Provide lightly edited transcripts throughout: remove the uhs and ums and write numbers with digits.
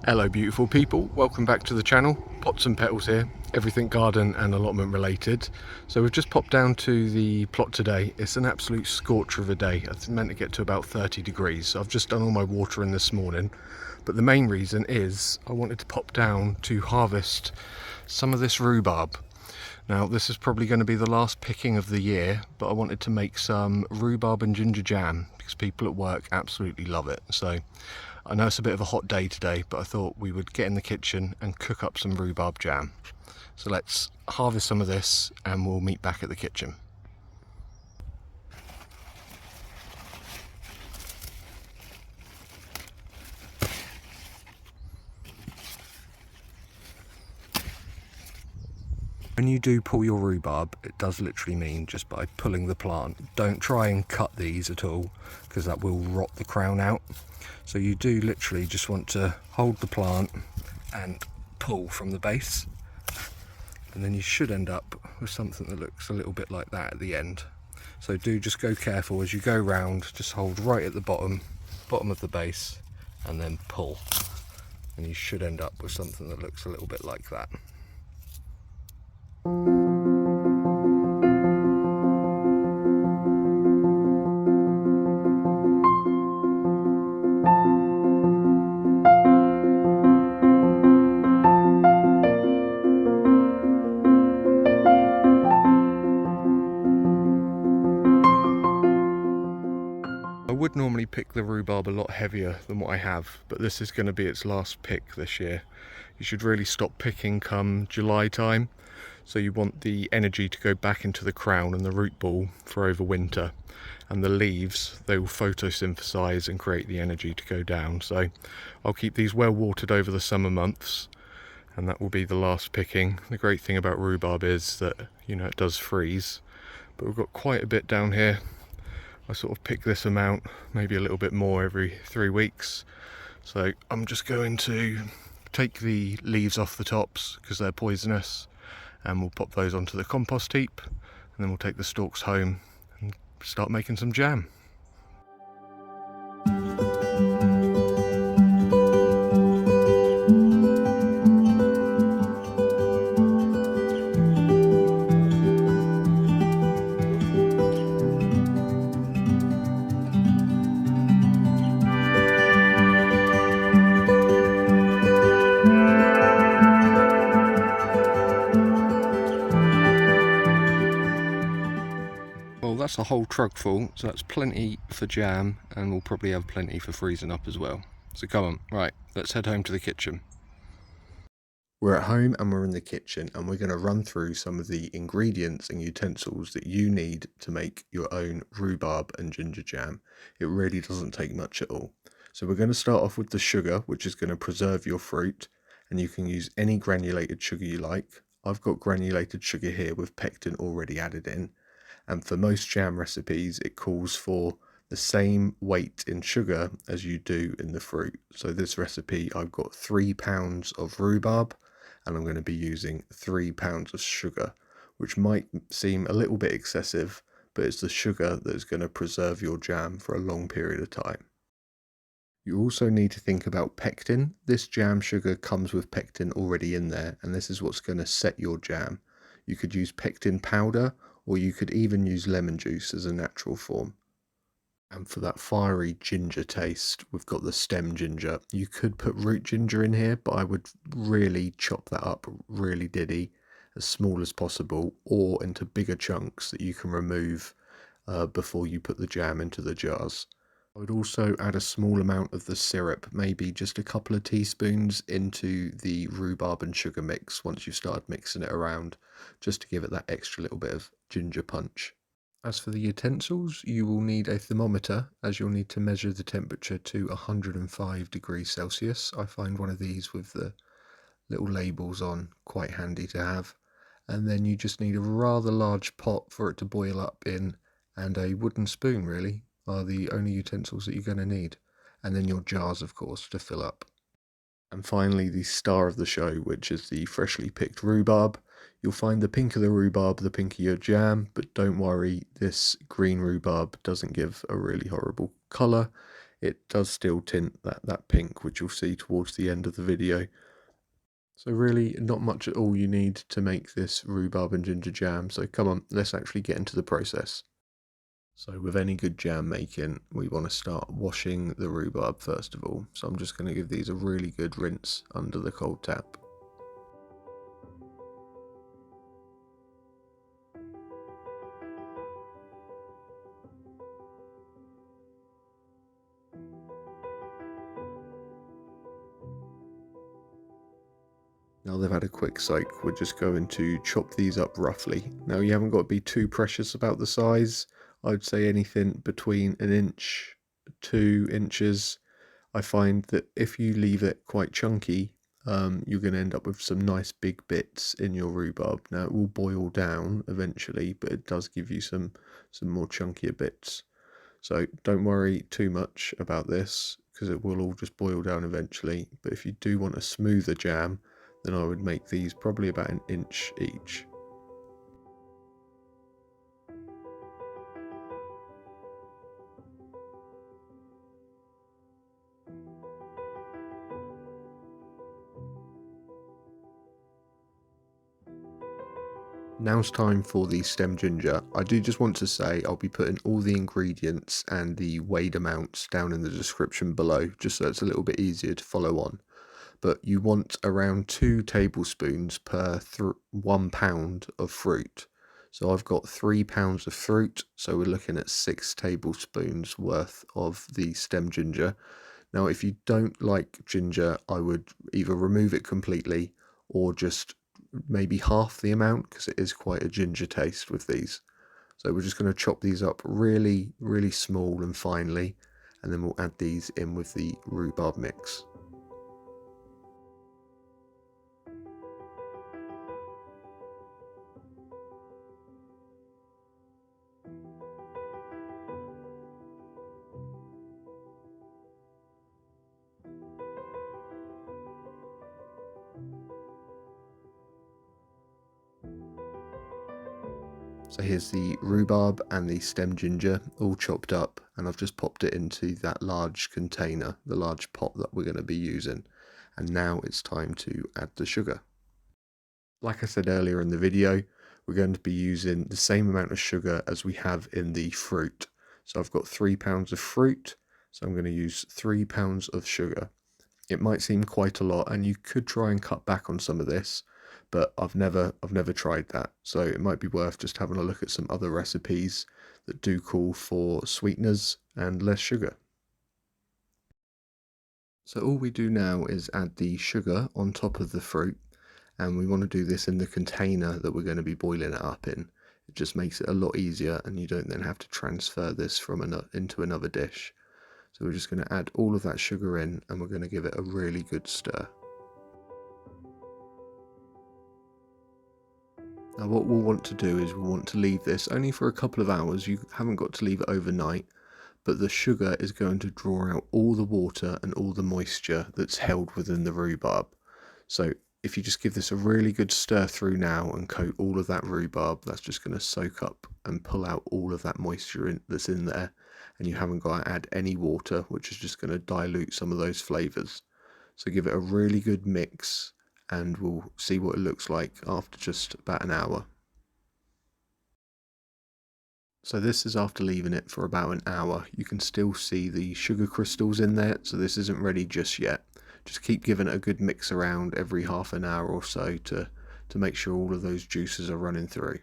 Hello beautiful people, welcome back to the channel. Pots and Petals here, everything garden and allotment related. So we've just popped down to the plot today. It's an absolute scorcher of a day. It's meant to get to about 30 degrees. So I've just done all my watering this morning. But the main reason is I wanted to pop down to harvest some of this rhubarb. Now this is probably going to be the last picking of the year, but I wanted to make some rhubarb and ginger jam because people at work absolutely love it. So I know it's a bit of a hot day today, but I thought we would get in the kitchen and cook up some rhubarb jam. So let's harvest some of this and we'll meet back at the kitchen. When you do pull your rhubarb, it does literally mean just by pulling the plant. Don't try and cut these at all because that will rot the crown out. So you do literally just want to hold the plant and pull from the base, and then you should end up with something that looks a little bit like that at the end. So do just go careful as you go round, just hold right at the bottom of the base and then pull, and you should end up with something that looks a little bit like that. I would normally pick the rhubarb a lot heavier than what I have, but this is going to be its last pick this year. You should really stop picking come July time, so you want the energy to go back into the crown and the root ball for over winter, and the leaves, they will photosynthesize and create the energy to go down. So I'll keep these well watered over the summer months, and that will be the last picking. The great thing about rhubarb is that, you know, it does freeze, but we've got quite a bit down here. I sort of pick this amount, maybe a little bit more every 3 weeks. So I'm just going to take the leaves off the tops because they're poisonous, and we'll pop those onto the compost heap, and then we'll take the stalks home and start making some jam. Well, that's a whole trug full, so that's plenty for jam, and we'll probably have plenty for freezing up as well. So come on, right, let's head home to the kitchen. We're at home and we're in the kitchen, and we're going to run through some of the ingredients and utensils that you need to make your own rhubarb and ginger jam. It really doesn't take much at all. So we're going to start off with the sugar, which is going to preserve your fruit, and you can use any granulated sugar you like. I've got granulated sugar here with pectin already added in, and for most jam recipes it calls for the same weight in sugar as you do in the fruit. So this recipe, I've got 3 pounds of rhubarb and I'm going to be using 3 pounds of sugar, which might seem a little bit excessive, but it's the sugar that is going to preserve your jam for a long period of time. You also need to think about pectin. This jam sugar comes with pectin already in there, and this is what's going to set your jam. You could use pectin powder, or you could even use lemon juice as a natural form. And for that fiery ginger taste, we've got the stem ginger. You could put root ginger in here, but I would really chop that up really diddy, as small as possible, or into bigger chunks that you can remove before you put the jam into the jars. I would also add a small amount of the syrup, maybe just a couple of teaspoons, into the rhubarb and sugar mix once you've started mixing it around, just to give it that extra little bit of ginger punch. As for the utensils, you will need a thermometer, as you'll need to measure the temperature to 105 degrees Celsius. I find one of these with the little labels on quite handy to have. And then you just need a rather large pot for it to boil up in, and a wooden spoon really are the only utensils that you're going to need. And then your jars, of course, to fill up. And finally, the star of the show, which is the freshly picked rhubarb. You'll find the pinker the rhubarb, the pinker your jam, but don't worry, this green rhubarb doesn't give a really horrible colour. it does still tint that pink, which you'll see towards the end of the video. So really not much at all you need to make this rhubarb and ginger jam. So come on, let's actually get into the process. So with any good jam making, we want to start washing the rhubarb first of all. So I'm just going to give these a really good rinse under the cold tap. Now they've had a quick soak, we're just going to chop these up roughly. Now you haven't got to be too precious about the size. I'd say anything between 1 inch, 2 inches. I find that if you leave it quite chunky, you're going to end up with some nice big bits in your rhubarb. Now it will boil down eventually, but it does give you some more chunkier bits. So don't worry too much about this because it will all just boil down eventually. But if you do want a smoother jam, then I would make these probably about 1 inch each. Now it's time for the stem ginger. I do just want to say I'll be putting all the ingredients and the weighed amounts down in the description below, just so it's a little bit easier to follow on. But you want around 2 tablespoons per 1 pound of fruit. So I've got 3 pounds of fruit, so we're looking at 6 tablespoons worth of the stem ginger. Now if you don't like ginger, I would either remove it completely or just maybe half the amount, because it is quite a ginger taste with these. So we're just going to chop these up really small and finely, and then we'll add these in with the rhubarb mix. So here's the rhubarb and the stem ginger all chopped up, and I've just popped it into that large container, the large pot that we're going to be using. And now it's time to add the sugar. Like I said earlier in the video, we're going to be using the same amount of sugar as we have in the fruit. So I've got 3 pounds of fruit, so I'm going to use 3 pounds of sugar. It might seem quite a lot, and you could try and cut back on some of this, but I've never tried that. So it might be worth just having a look at some other recipes that do call for sweeteners and less sugar. So all we do now is add the sugar on top of the fruit, and we want to do this in the container that we're going to be boiling it up in. It just makes it a lot easier, and you don't then have to transfer this from into another dish. So we're just going to add all of that sugar in, and we're going to give it a really good stir. Now what we'll want to do is we'll want to leave this only for a couple of hours. You haven't got to leave it overnight, but the sugar is going to draw out all the water and all the moisture that's held within the rhubarb. So if you just give this a really good stir through now and coat all of that rhubarb, that's just going to soak up and pull out all of that moisture that's in there, and you haven't got to add any water, which is just going to dilute some of those flavours. So give it a really good mix, and we'll see what it looks like after just about an hour. So this is after leaving it for about an hour. You can still see the sugar crystals in there, so this isn't ready just yet. Just keep giving it a good mix around every half an hour or so to make sure all of those juices are running through.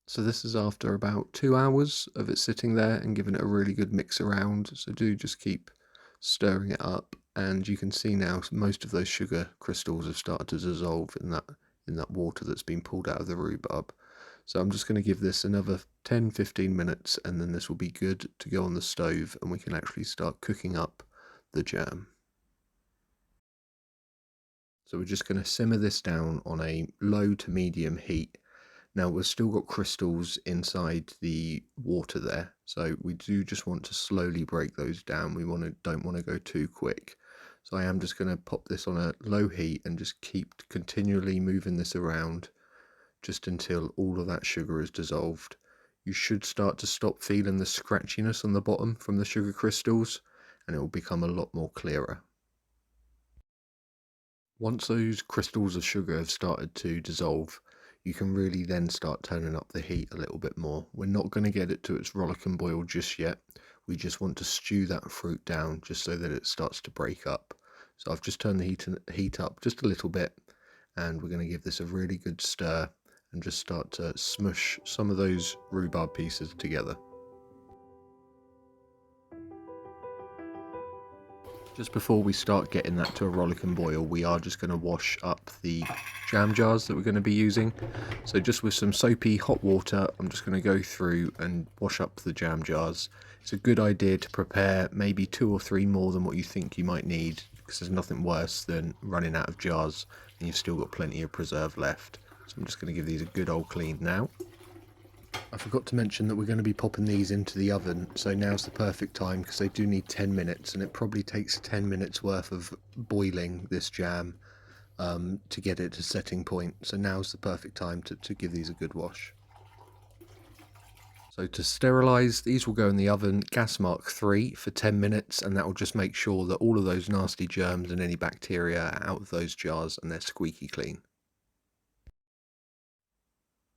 So this is after about 2 hours of it sitting there and giving it a really good mix around. So do just keep stirring it up, and you can see now most of those sugar crystals have started to dissolve in that water that's been pulled out of the rhubarb. So I'm just going to give this another 10-15 minutes, and then this will be good to go on the stove, and we can actually start cooking up the jam. So we're just going to simmer this down on a low to medium heat. Now we've still got crystals inside the water there, so we do just want to slowly break those down. We don't want to go too quick. So I am just going to pop this on a low heat and just keep continually moving this around just until all of that sugar is dissolved. you should start to stop feeling the scratchiness on the bottom from the sugar crystals, and it will become a lot more clearer. Once those crystals of sugar have started to dissolve, you can really then start turning up the heat a little bit more. We're not going to get it to its rollick and boil just yet. We just want to stew that fruit down just so that it starts to break up. So I've just turned the heat up just a little bit, and we're going to give this a really good stir and just start to smush some of those rhubarb pieces together. Just before we start getting that to a rollick and boil, we are just going to wash up the jam jars that we're going to be using. So just with some soapy hot water, I'm just going to go through and wash up the jam jars. It's a good idea to prepare maybe 2 or 3 more than what you think you might need, because there's nothing worse than running out of jars and you've still got plenty of preserve left. So I'm just going to give these a good old clean now. I forgot to mention that we're going to be popping these into the oven, so now's the perfect time because they do need 10 minutes, and it probably takes 10 minutes worth of boiling this jam to get it to setting point. So now's the perfect time to give these a good wash. So to sterilize, these will go in the oven, gas mark 3 for 10 minutes, and that will just make sure that all of those nasty germs and any bacteria are out of those jars and they're squeaky clean.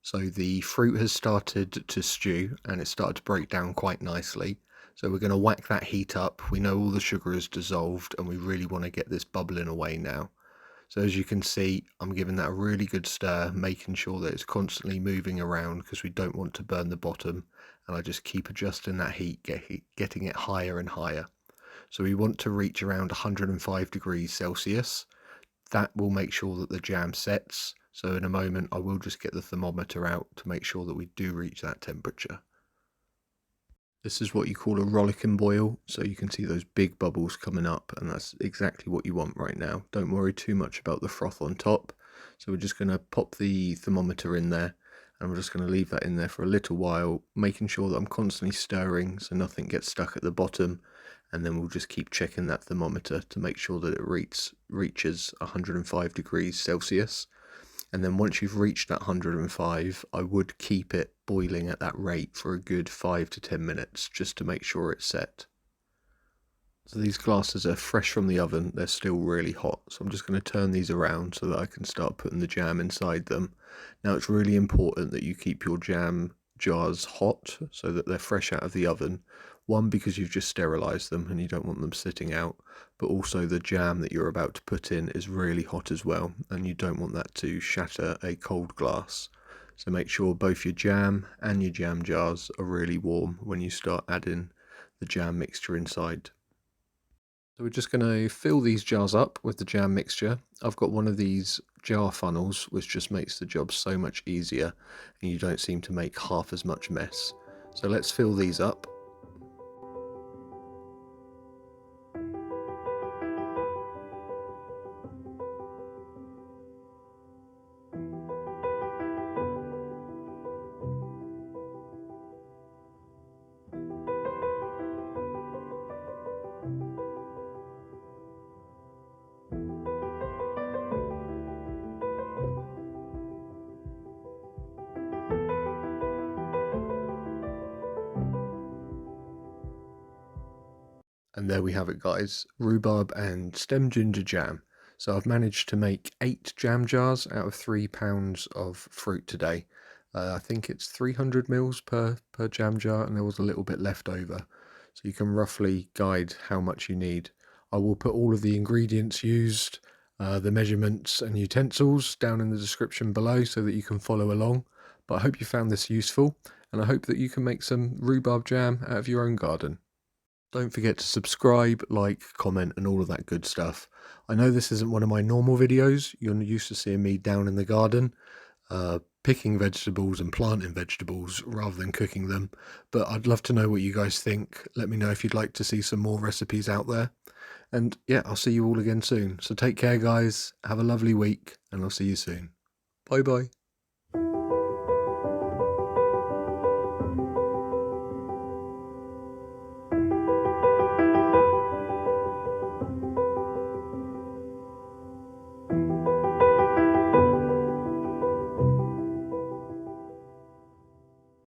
So the fruit has started to stew and it's started to break down quite nicely. So we're going to whack that heat up. We know all the sugar is dissolved and we really want to get this bubbling away now. So as you can see, I'm giving that a really good stir, making sure that it's constantly moving around because we don't want to burn the bottom. And I just keep adjusting that heat, getting it higher and higher. So we want to reach around 105 degrees Celsius. That will make sure that the jam sets. So in a moment I will just get the thermometer out to make sure that we do reach that temperature. This is what you call a rollick and boil, so you can see those big bubbles coming up, and that's exactly what you want right now. Don't worry too much about the froth on top. So we're just going to pop the thermometer in there, and we're just going to leave that in there for a little while, making sure that I'm constantly stirring so nothing gets stuck at the bottom, and then we'll just keep checking that thermometer to make sure that it reaches 105 degrees Celsius. And then once you've reached that 105, I would keep it boiling at that rate for a good 5 to 10 minutes just to make sure it's set. So these glasses are fresh from the oven, they're still really hot, so I'm just going to turn these around so that I can start putting the jam inside them. Now it's really important that you keep your jam jars hot so that they're fresh out of the oven. One, because you've just sterilized them and you don't want them sitting out, but also the jam that you're about to put in is really hot as well, and you don't want that to shatter a cold glass. So make sure both your jam and your jam jars are really warm when you start adding the jam mixture inside. So we're just going to fill these jars up with the jam mixture. I've got one of these jar funnels which just makes the job so much easier and you don't seem to make half as much mess. So let's fill these up. And there we have it, guys, rhubarb and stem ginger jam. So I've managed to make 8 jam jars out of 3 pounds of fruit today. I think it's 300 mils per jam jar, and there was a little bit left over. So you can roughly guide how much you need. I will put all of the ingredients used, the measurements and utensils down in the description below so that you can follow along. But I hope you found this useful, and I hope that you can make some rhubarb jam out of your own garden. Don't forget to subscribe, like, comment and all of that good stuff. I know this isn't one of my normal videos. You're used to seeing me down in the garden, picking vegetables and planting vegetables rather than cooking them. But I'd love to know what you guys think. Let me know if you'd like to see some more recipes out there. And yeah, I'll see you all again soon. So take care, guys. Have a lovely week and I'll see you soon. Bye bye.